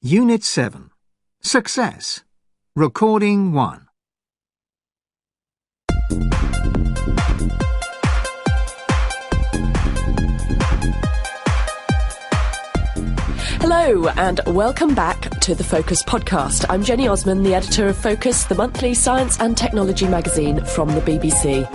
Unit 7. Success. Recording 1. Hello and welcome back to the Focus podcast. I'm Jenny Osman, the editor of Focus, the monthly science and technology magazine from the BBC.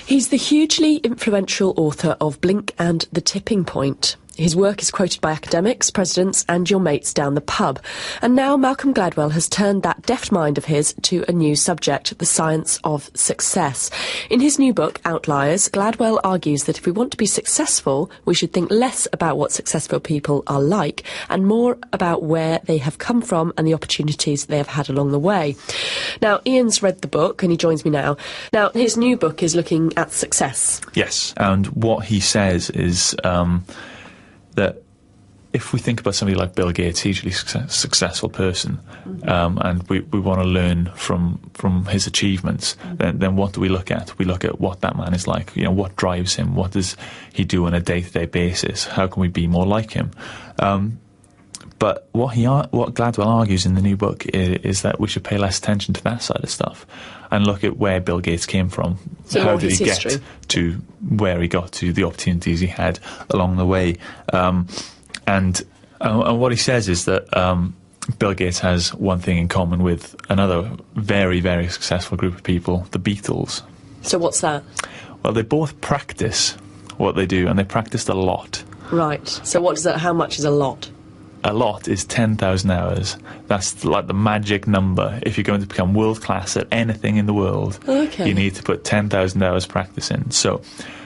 He's the hugely influential author of Blink and the Tipping Point. His work is quoted by academics, presidents and your mates down the pub. And now Malcolm Gladwell has turned that deft mind of his to a new subject, the science of success. In his new book, Outliers, Gladwell argues that if we want to be successful, we should think less about what successful people are like and more about where they have come from and the opportunities they have had along the way. Now, Ian's read the book and he joins me now. Now, his new book is looking at success. Yes, and what he says is that if we think about somebody like Bill Gates, hugely successful person, and we want to learn from his achievements, then what do we look at? We look at what that man is like. You know, what drives him? What does he do on a day-to-day basis? How can we be more like him? But what Gladwell argues in the new book is that we should pay less attention to that side of stuff and look at where Bill Gates came from. So how did he history. get to where he got to, the opportunities he had along the way. And what he says is that Bill Gates has one thing in common with another very, very successful group of people, the Beatles. So what's that? Well, they both practice what they do, and they practiced a lot. Right. So what does that? How much is a lot? A lot is 10,000 hours. That's like the magic number. If you're going to become world-class at anything in the world, Okay. you need to put 10,000 hours practice in. So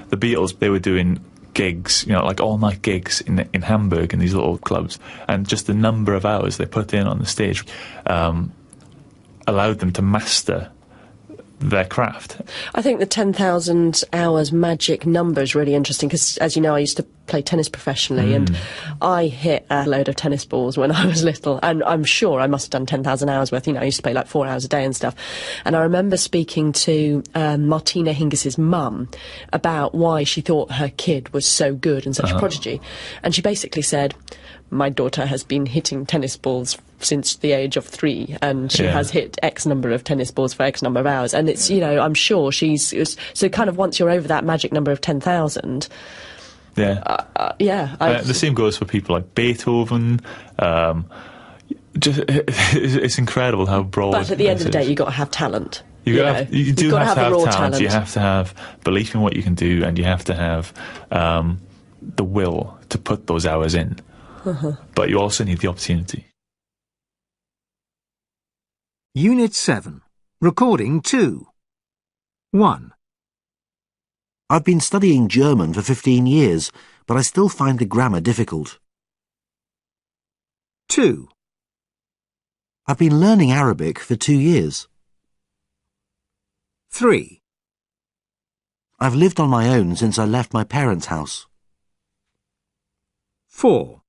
the Beatles, they were doing gigs, you know, like all-night gigs in Hamburg in these little clubs, and just the number of hours they put in on the stage allowed them to master their craft. I think the 10,000 hours magic number is really interesting because, as you know, I used to play tennis professionally and I hit a load of tennis balls when I was little, and I'm sure I must have done 10,000 hours worth. You know, I used to play like 4 hours a day and stuff. And I remember speaking to Martina Hingis's mum about why she thought her kid was so good and such a prodigy. And she basically said, my daughter has been hitting tennis balls since the age of 3, and she has hit X number of tennis balls for X number of hours. And it's, you know, I'm sure so kind of once you're over that magic number of 10,000... The same goes for people like Beethoven. It's incredible how broad. But at the end of the day, you've got to have talent. You do have to have talent. You have to have belief in what you can do, and you have to have the will to put those hours in. But you also need the opportunity. Unit 7. Recording 2. 1. I've been studying German for 15 years, but I still find the grammar difficult. 2. I've been learning Arabic for 2 years. 3. I've lived on my own since I left my parents' house. 4.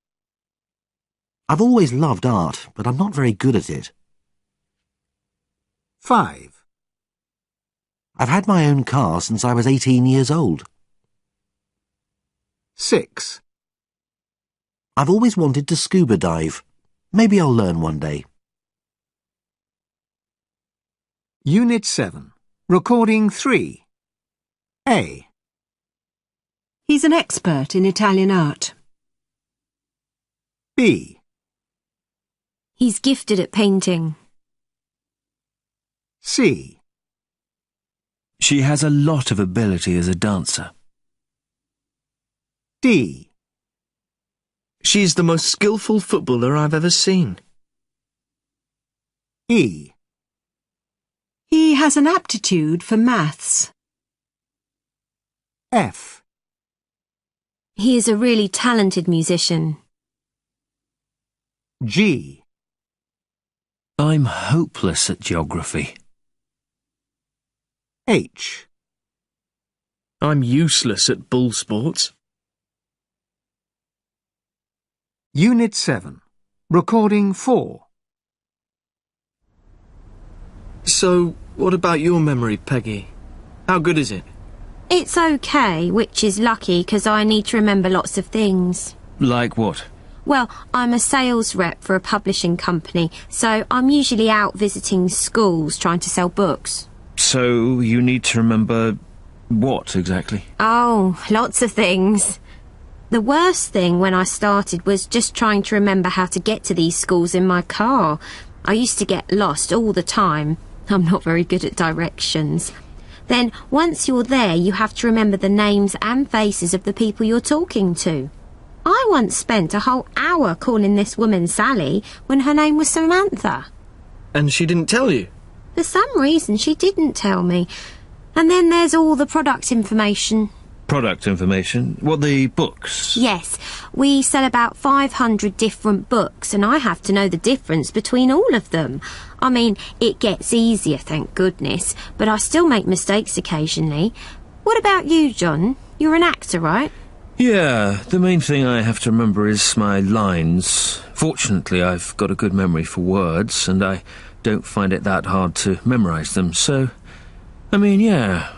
I've always loved art, but I'm not very good at it. 5. I've had my own car since I was 18 years old. 6. I've always wanted to scuba dive. Maybe I'll learn one day. Unit 7. Recording 3. A. He's an expert in Italian art. B. He's gifted at painting. C. She has a lot of ability as a dancer. D. She's the most skillful footballer I've ever seen. E. He has an aptitude for maths. F. He is a really talented musician. G. I'm hopeless at geography. H. I'm useless at bull sports. Unit 7. Recording 4. So, what about your memory, Peggy? How good is it? It's okay, which is lucky because I need to remember lots of things. Like what? Well, I'm a sales rep for a publishing company, so I'm usually out visiting schools trying to sell books. So you need to remember what exactly? Oh, lots of things. The worst thing when I started was just trying to remember how to get to these schools in my car. I used to get lost all the time. I'm not very good at directions. Then, once you're there, you have to remember the names and faces of the people you're talking to. I once spent a whole hour calling this woman Sally when her name was Samantha. And she didn't tell you? For some reason, she didn't tell me. And then there's all the product information. Product information? What, the books? Yes, we sell about 500 different books, and I have to know the difference between all of them. I mean, it gets easier, thank goodness, but I still make mistakes occasionally. What about you, John? You're an actor, right? Yeah, the main thing I have to remember is my lines. Fortunately, I've got a good memory for words, and I don't find it that hard to memorise them, so... I mean, yeah.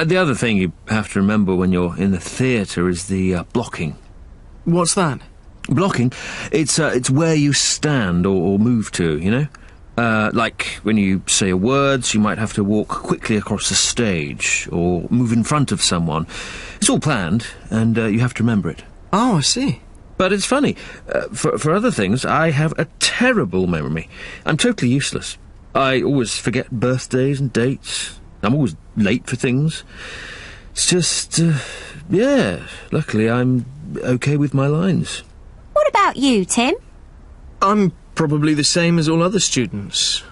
The other thing you have to remember when you're in the theatre is the blocking. What's that? Blocking? It's where you stand or move to, you know? Like when you say a words, you might have to walk quickly across the stage or move in front of someone. It's all planned, and you have to remember it. Oh, I see. But it's funny. For other things, I have a terrible memory. I'm totally useless. I always forget birthdays and dates. I'm always late for things. It's just, yeah, luckily I'm okay with my lines. What about you, Tim? I'm probably the same as all other students.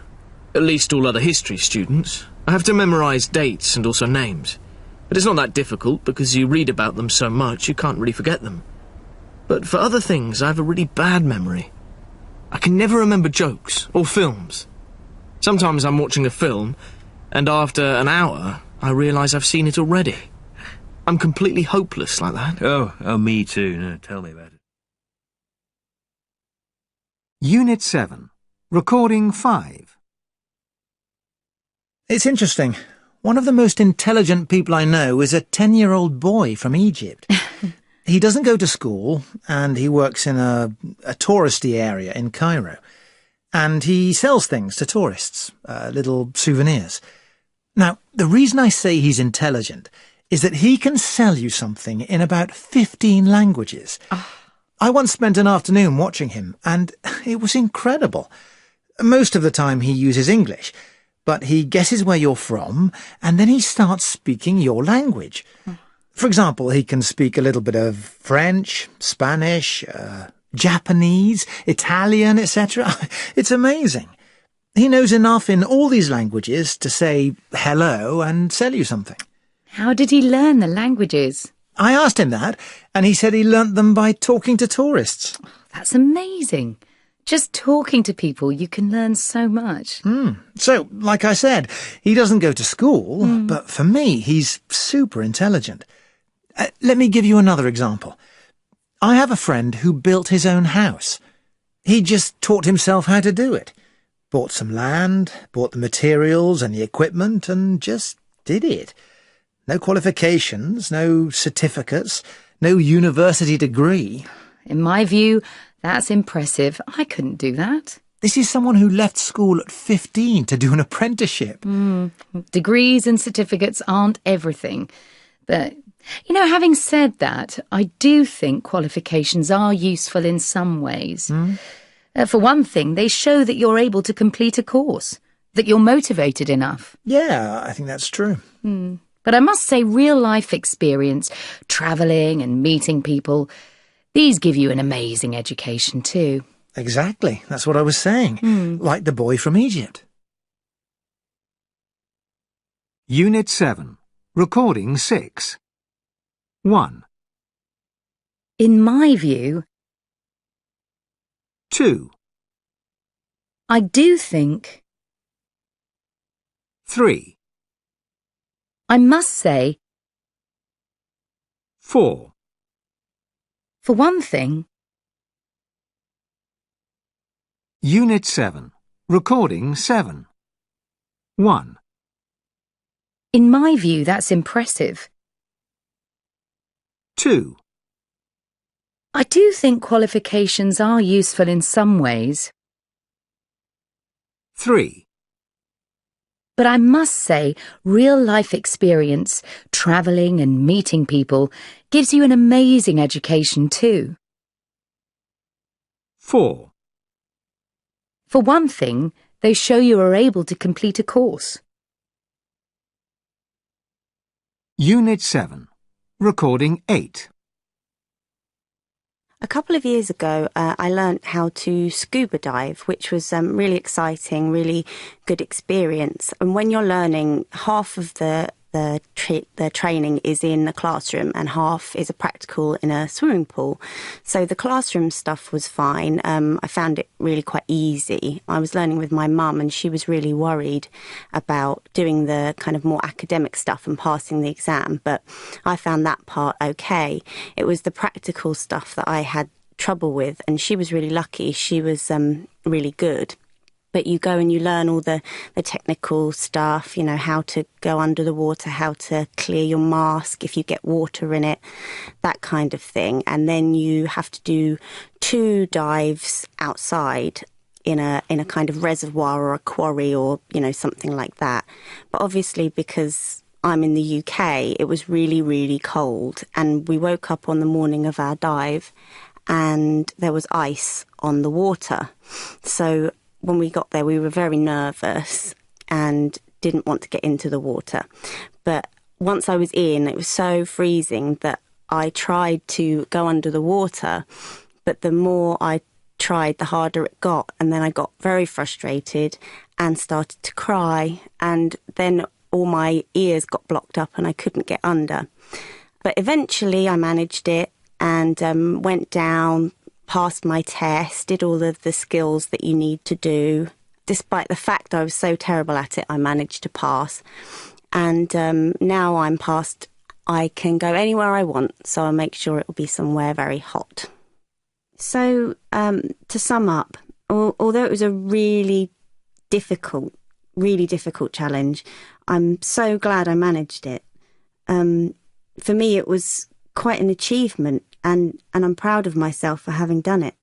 At least all other history students. I have to memorise dates and also names. But it's not that difficult because you read about them so much you can't really forget them. But for other things, I have a really bad memory. I can never remember jokes or films. Sometimes I'm watching a film, and after an hour, I realise I've seen it already. I'm completely hopeless like that. Oh, me too. No, tell me about it. Unit 7. Recording 5. It's interesting. One of the most intelligent people I know is a 10-year-old boy from Egypt. He doesn't go to school, and he works in a touristy area in Cairo. And he sells things to tourists, little souvenirs. Now, the reason I say he's intelligent is that he can sell you something in about 15 languages. I once spent an afternoon watching him, and it was incredible. Most of the time he uses English, but he guesses where you're from, and then he starts speaking your language. For example, he can speak a little bit of French, Spanish, Japanese, Italian, etc. It's amazing. He knows enough in all these languages to say hello and sell you something. How did he learn the languages? I asked him that, and he said he learnt them by talking to tourists. That's amazing. Just talking to people, you can learn so much. So, like I said, he doesn't go to school, but for me, he's super intelligent. Let me give you another example. I have a friend who built his own house. He just taught himself how to do it. Bought some land, bought the materials and the equipment, and just did it. No qualifications, no certificates, no university degree. In my view, that's impressive. I couldn't do that. This is someone who left school at 15 to do an apprenticeship. Degrees and certificates aren't everything. But, you know, having said that, I do think qualifications are useful in some ways. For one thing, they show that you're able to complete a course, that you're motivated enough. Yeah, I think that's true. But I must say real-life experience, travelling and meeting people, these give you an amazing education too. Exactly, that's what I was saying. Like the boy from Egypt. Unit 7. Recording 6. 1, In my view, 2, I do think, 3, I must say, 4. for one thing, Unit 7. Recording 7. 1, in my view, that's impressive. 2, I do think qualifications are useful in some ways, 3. but I must say real-life experience, travelling and meeting people, gives you an amazing education too. 4. For one thing, they show you are able to complete a course. Unit 7. Recording 8. A couple of years ago, I learnt how to scuba dive, which was really exciting, really good experience. And when you're learning, half of the training is in a classroom and half is a practical in a swimming pool. So the classroom stuff was fine. I found it really quite easy. I was learning with my mum and she was really worried about doing the kind of more academic stuff and passing the exam, but I found that part okay. It was the practical stuff that I had trouble with, and she was really lucky. She was really good. But you go and you learn all the technical stuff, you know, how to go under the water, how to clear your mask if you get water in it, that kind of thing. And then you have to do 2 dives outside in a kind of reservoir or a quarry or, you know, something like that. But obviously, because I'm in the UK, it was really, really cold. And we woke up on the morning of our dive and there was ice on the water. So when we got there, we were very nervous and didn't want to get into the water. But once I was in, it was so freezing that I tried to go under the water, but the more I tried, the harder it got. And then I got very frustrated and started to cry. And then all my ears got blocked up and I couldn't get under. But eventually I managed it and went down, passed my test, did all of the skills that you need to do. Despite the fact I was so terrible at it, I managed to pass. And now I'm passed, I can go anywhere I want, so I'll make sure it will be somewhere very hot. So to sum up, although it was a really difficult challenge, I'm so glad I managed it. For me, it was quite an achievement, and I'm proud of myself for having done it.